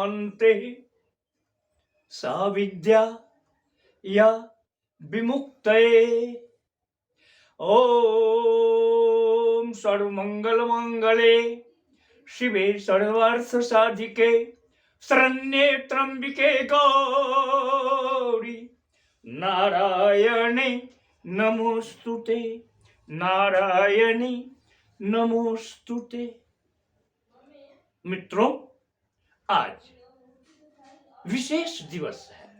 शांति सा विद्या या विमुक्तये। ओम सर्वमंगल मंगले शिवे सर्वार्थ साधिके शरण्ये त्र्यंबिके गौरी नारायणे नमोस्तुते, नारायणी नमोस्तुते। मित्रों, आज विशेष दिवस है।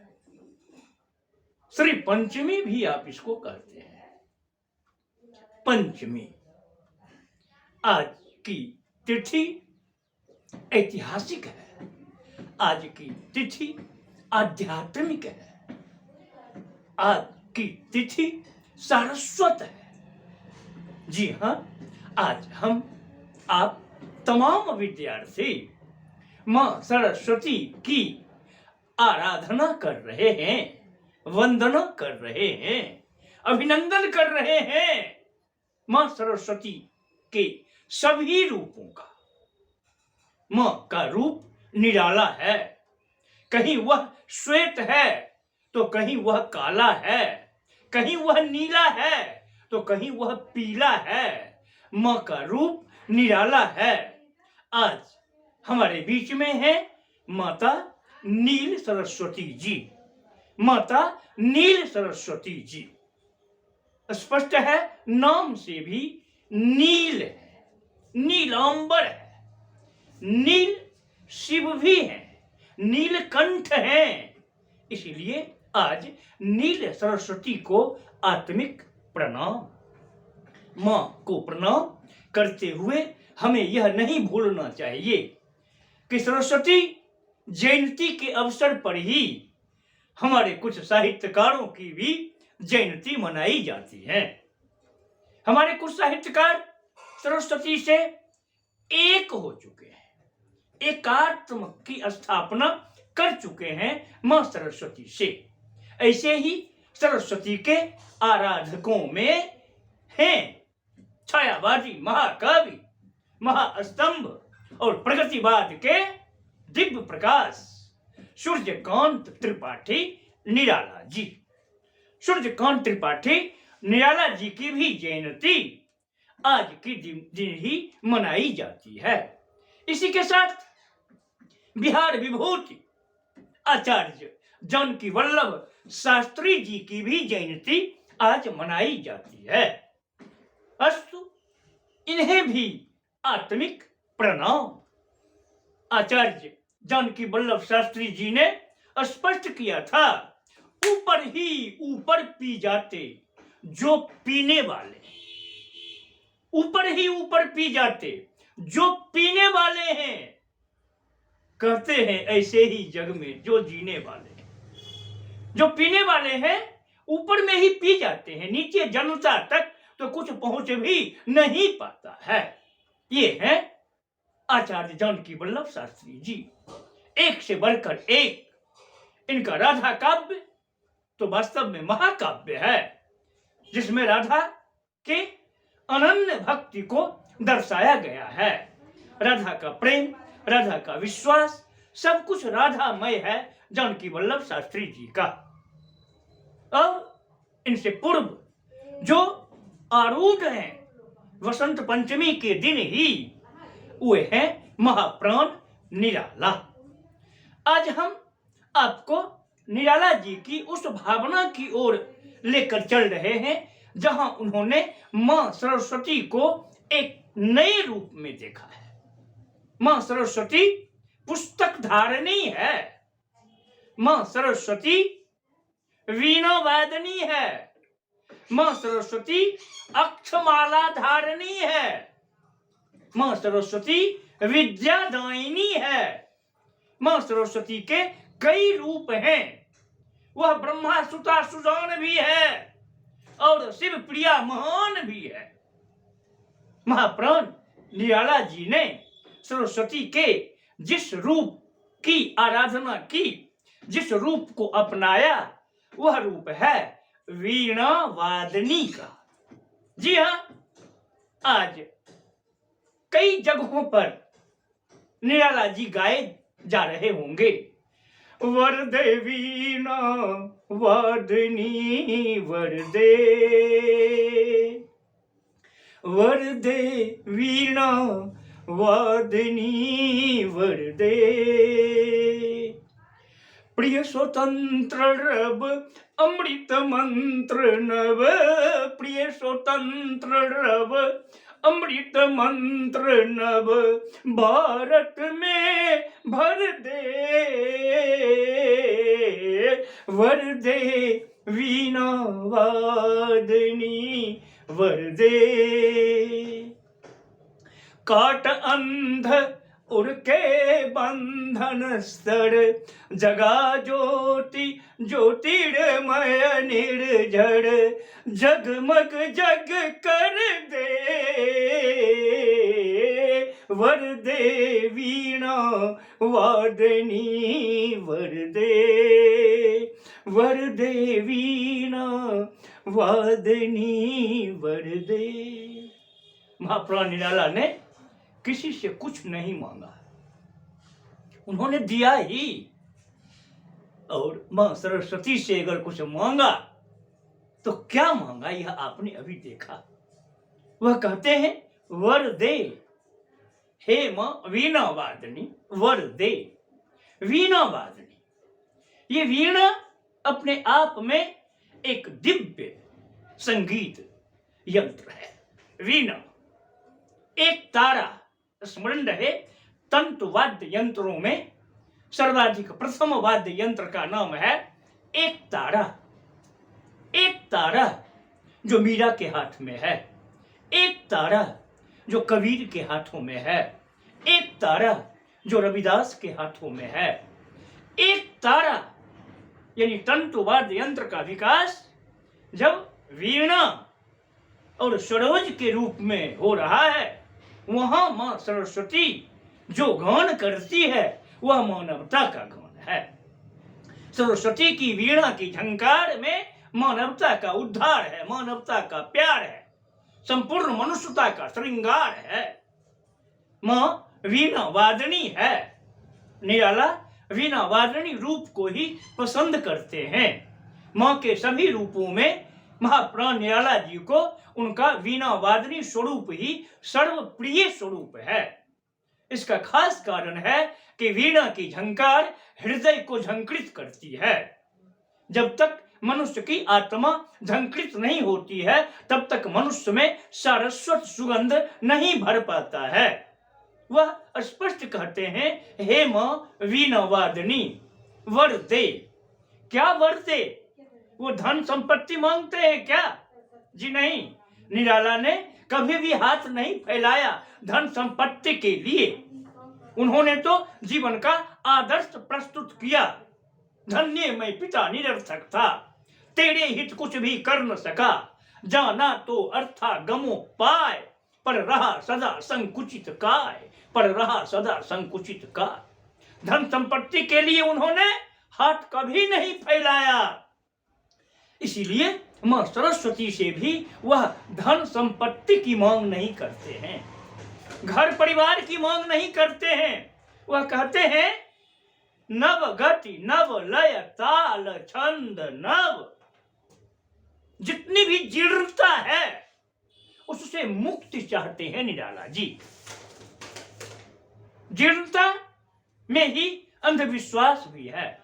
श्री पंचमी भी आप इसको कहते हैं। पंचमी आज की तिथि ऐतिहासिक है। आज की तिथि आध्यात्मिक है। आज की तिथि सारस्वत है। जी हाँ, आज हम आप तमाम विद्यार्थी मां सरस्वती की आराधना कर रहे हैं, वंदना कर रहे हैं, अभिनंदन कर रहे हैं मां सरस्वती के सभी रूपों का। मां का रूप निराला है। कहीं वह श्वेत है तो कहीं वह काला है, कहीं वह नीला है तो कहीं वह पीला है। मां का रूप निराला है। आज हमारे बीच में है माता नील सरस्वती जी। माता नील सरस्वती जी स्पष्ट है, नाम से भी नील है, नीलांबर है। नील शिव भी है, नीलकंठ है। इसलिए आज नील सरस्वती को आत्मिक प्रणाम। मां को प्रणाम करते हुए हमें यह नहीं भूलना चाहिए कि सरस्वती जयंती के अवसर पर ही हमारे कुछ साहित्यकारों की भी जयंती मनाई जाती है। हमारे कुछ साहित्यकार सरस्वती से एक हो चुके हैं, एकात्म की स्थापना कर चुके हैं मां सरस्वती से। ऐसे ही सरस्वती के आराधकों में हैं छायावादी महाकाव्य, महास्तंभ और प्रगतिवाद के दिव्य प्रकाश सूर्यकांत त्रिपाठी निराला जी। सूर्यकांत त्रिपाठी निराला जी की भी जयंती आज के दिन ही मनाई जाती है। इसी के साथ बिहार विभूति आचार्य जानकी वल्लभ शास्त्री जी की भी जयंती आज मनाई जाती है। अस्तु, इन्हें भी आत्मिक प्रणाम। आचार्य जानकी वल्लभ शास्त्री जी ने स्पष्ट किया था, ऊपर ही ऊपर पी जाते जो पीने वाले, ऊपर ही ऊपर पी जाते जो पीने वाले हैं। कहते हैं ऐसे ही जग में जो जीने वाले हैं, जो पीने वाले हैं ऊपर में ही पी जाते हैं, नीचे जनता तक तो कुछ पहुंच भी नहीं पाता है। ये है आचार्य जानकी वल्लभ शास्त्री जी, एक से बढ़कर एक। इनका राधा काव्य तो वास्तव में महाकाव्य है, जिसमें राधा के अनन्य भक्ति को दर्शाया गया है। राधा का प्रेम, राधा का विश्वास, सब कुछ राधामय है जानकी वल्लभ शास्त्री जी का। और इनसे पूर्व जो आरूढ़ हैं वसंत पंचमी के दिन ही, वे हैं महाप्राण निराला। आज हम आपको निराला जी की उस भावना की ओर लेकर चल रहे हैं जहां उन्होंने मां सरस्वती को एक नए रूप में देखा है। मां सरस्वती पुस्तक धारणी है, मां सरस्वती वीणा वादनी है, मां सरस्वती अक्षमाला धारणी है, मां सरस्वती विद्यादायिनी है। मां सरस्वती के कई रूप हैं। वह ब्रह्मा सुता सुजान भी है और शिव प्रिया महान भी है। महाप्राण निराला जी ने सरस्वती के जिस रूप की आराधना की, जिस रूप को अपनाया, वह रूप है वीणा वादनी का। जी हां, आज कई जगहों पर निराला जी गाए जा रहे होंगे। वरदे वीणा वादनी वरदे, वरदे वीणा वादनी वरदे। प्रिय स्वतंत्र रब अमृत मंत्र नव, प्रिय स्वतंत्र रब अमृत मंत्र नव, भारत में भर दे, वरदे वीणा वादनी वरदे। काट अंध उड़के बंधन स्तर, जगा ज्योति ज्योतिर्मय निर्झर, जगमग जग कर दे, वरदे वीणा वादनी वरदे, वरदे वीणा वादनी वरदे। महाप्राण निराला ने किसी से कुछ नहीं मांगा, उन्होंने दिया ही। और मां सरस्वती से अगर कुछ मांगा तो क्या मांगा यह आपने अभी देखा। वह कहते हैं वर दे, हे मां वीणा वादनी वर दे, वीणा वादनी। ये वीणा अपने आप में एक दिव्य संगीत यंत्र है। वीणा एक तारा, स्मरण रहे तंतु वाद्य यंत्रों में सर्वाधिक प्रथम वाद्य यंत्र का नाम है एक तारा। एक तारा जो मीरा के हाथ में है, एक तारा जो कबीर के हाथों में है, एक तारा जो रविदास के हाथों में है। एक तारा यानी तंतु वाद्य यंत्र का विकास जब वीणा और सरोज के रूप में हो रहा है, वहां मां सरस्वती जो गान करती है वह मानवता का गान है। सरस्वती की वीणा की झंकार में मानवता का उद्धार है, मानवता का प्यार है, संपूर्ण मनुष्यता का श्रृंगार है। मां वीणा वादनी है। निराला वीणा वादनी रूप को ही पसंद करते हैं। मां के सभी रूपों में महाप्राण निराला जी को उनका वीणा वादनी स्वरूप ही सर्वप्रिय स्वरूप है। इसका खास कारण है कि वीणा की झंकार हृदय को झंकृत करती है। जब तक मनुष्य की आत्मा झंकृत नहीं होती है तब तक मनुष्य में सारस्वत सुगंध नहीं भर पाता है। वह स्पष्ट कहते हैं हे मां वीणा वादनी वर दे। क्या वर दे? वो धन संपत्ति मांगते हैं क्या? जी नहीं। निराला ने कभी भी हाथ नहीं फैलाया धन संपत्ति के लिए। उन्होंने तो जीवन का आदर्श प्रस्तुत किया। धन्य मैं पिता निरर्थक था, तेरे हित कुछ भी कर न सका, जाना तो अर्था गमो पाए, पर रहा सदा संकुचित काय, पर रहा सदा संकुचित काय। धन संपत्ति के लिए उन्होंने हाथ कभी नहीं फैलाया। इसीलिए मां सरस्वती से भी वह धन संपत्ति की मांग नहीं करते हैं, घर परिवार की मांग नहीं करते हैं। वह कहते हैं नव गति नव लय ताल छंद नव। जितनी भी जीर्णता है उससे मुक्ति चाहते हैं निराला जी। जीर्णता में ही अंधविश्वास भी है,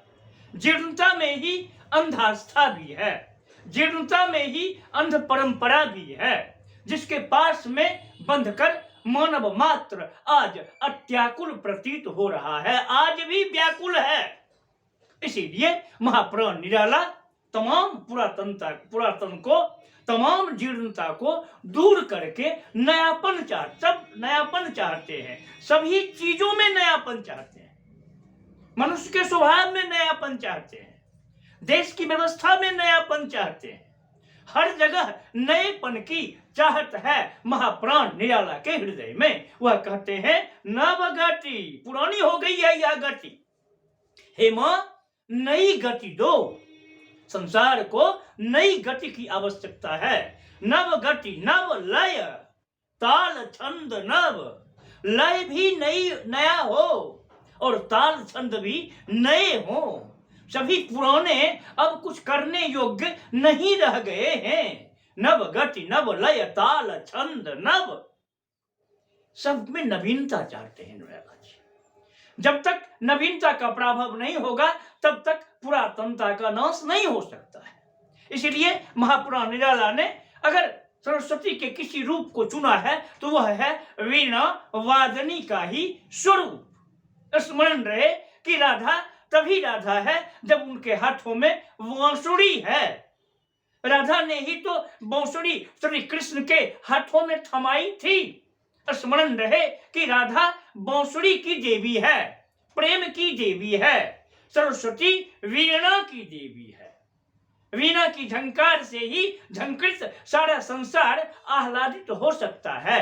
जीर्णता में ही अंधास्था भी है, जीर्णता में ही अंध परंपरा भी है, जिसके पास में बंधकर मानव मात्र आज अत्याकुल प्रतीत हो रहा है, आज भी व्याकुल है। इसीलिए महाप्राण निराला तमाम पुरातन को, तमाम जीर्णता को दूर करके नयापन चाहते हैं। सभी चीजों में नयापन चाहते हैं। मनुष्य के स्वभाव में नयापन चाहते हैं, देश की व्यवस्था में नयापन चाहते हैं। हर जगह नएपन की चाहत है महाप्राण निराला के हृदय में। वह कहते हैं नव गति, पुरानी हो गई है यह गति, हे मां नई गति दो। संसार को नई गति की आवश्यकता है। नव गति नव लय ताल छंद नव। लय भी नया हो और ताल छंद भी नए हों। सभी पुराने अब कुछ करने योग्य नहीं रह गए हैं। नव गति नव लय ताल छंद नव, सब में नवीनता चाहते हैं नौरेला जी। जब तक नवीनता का प्रभाव नहीं होगा तब तक पुरातनता का नाश नहीं हो सकता है। इसलिए महापुराण निराला ने अगर सरस्वती के किसी रूप को चुना है तो वह है वीणा वादनी का ही स्वरूप। स्मरण रहे कि राधा तभी राधा है जब उनके हाथों में बांसुरी है। राधा ने ही तो बांसुरी श्री कृष्ण के हाथों में थमाई थी। स्मरण रहे कि राधा बांसुरी की देवी है, प्रेम की देवी है। सरस्वती वीणा की देवी है। वीणा की झंकार से ही झंकृत सारा संसार आह्लादित हो सकता है।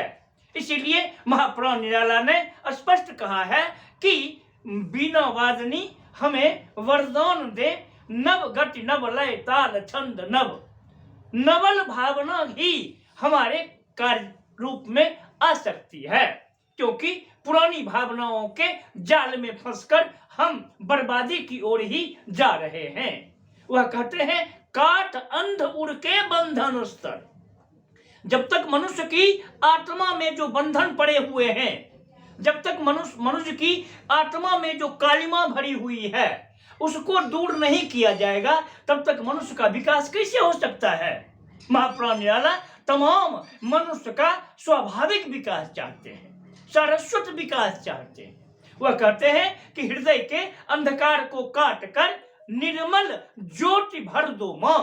इसीलिए महापुराण निराला ने स्पष्ट कहा है कि वीणा वादनी हमें वरदान दे, नव गति नव लय ताल छंद नव। नवल भावना ही हमारे कार्य रूप में आ सकती है, क्योंकि पुरानी भावनाओं के जाल में फंसकर हम बर्बादी की ओर ही जा रहे हैं। वह कहते हैं काट अंध उड़ के बंधन स्तर। जब तक मनुष्य की आत्मा में जो बंधन पड़े हुए हैं, जब तक मनुष्य की आत्मा में जो कालिमा भरी हुई है उसको दूर नहीं किया जाएगा तब तक मनुष्य का विकास कैसे हो सकता है। महापुराण निराला तमाम मनुष्य का स्वाभाविक विकास चाहते हैं, शाश्वत विकास चाहते हैं। वह कहते हैं कि हृदय के अंधकार को काट कर निर्मल ज्योति भर दो मां।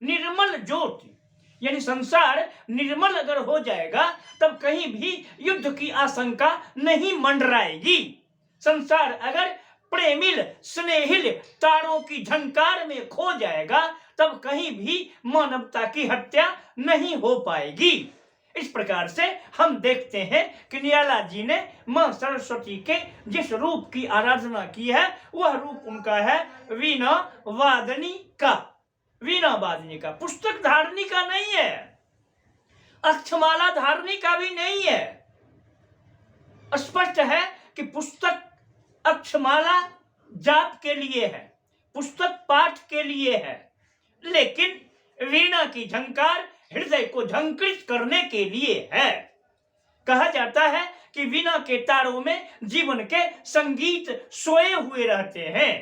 निर्मल ज्योति यानी संसार निर्मल अगर हो जाएगा तब कहीं भी युद्ध की आशंका नहीं मंडराएगी। संसार अगर प्रेमिल स्नेहिल तारों की झंकार में खो जाएगा तब कहीं भी मानवता की हत्या नहीं हो पाएगी। इस प्रकार से हम देखते हैं कि निराला जी ने मां सरस्वती के जिस रूप की आराधना की है वह रूप उनका है वीणा वादनी का। वीणा वादनी का, पुस्तक धारणी का नहीं है, अक्षमाला धारणी का भी नहीं है। स्पष्ट है कि पुस्तक अक्षमाला जाप के लिए है, पुस्तक पाठ के लिए है, लेकिन वीणा की झंकार हृदय को झंकृत करने के लिए है। कहा जाता है कि वीणा के तारों में जीवन के संगीत सोए हुए रहते हैं।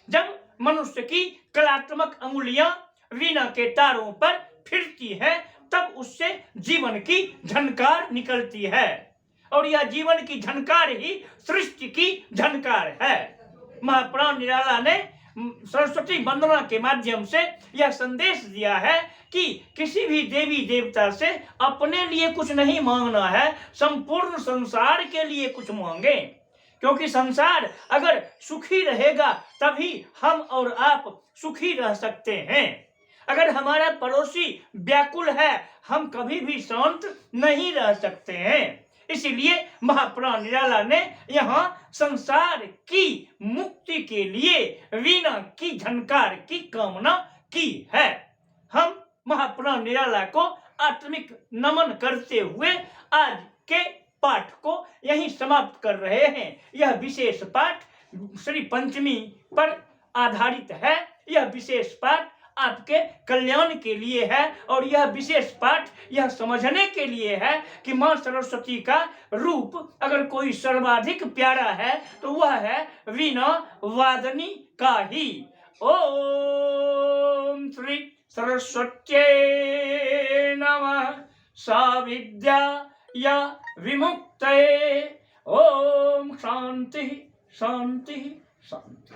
जब मनुष्य की कलात्मक अंगुलियां वीणा के तारों पर फिरती है तब उससे जीवन की झनकार निकलती है, और यह जीवन की झनकार ही सृष्टि की झनकार है। महापुराण निराला ने सरस्वती वंदना के माध्यम से यह संदेश दिया है कि किसी भी देवी देवता से अपने लिए कुछ नहीं मांगना है, संपूर्ण संसार के लिए कुछ मांगे, क्योंकि संसार अगर सुखी रहेगा तभी हम और आप सुखी रह सकते हैं। अगर हमारा पड़ोसी व्याकुल है हम कभी भी शांत नहीं रह सकते हैं। इसीलिए महापुराण निराला ने यहाँ संसार की मुक्ति के लिए वीणा की झनकार की कामना की है। हम महापुराण निराला को आत्मिक नमन करते हुए आज के पाठ को यहीं समाप्त कर रहे हैं। यह विशेष पाठ श्री पंचमी पर आधारित है। यह विशेष पाठ आपके कल्याण के लिए है, और यह विशेष पाठ यह समझने के लिए है कि मां सरस्वती का रूप अगर कोई सर्वाधिक प्यारा है तो वह है वीणा वादनी का ही। ओम श्री सरस्वत्यै नमः। सा विद्या या विमुक्तये। ओम शांति शांति शांति।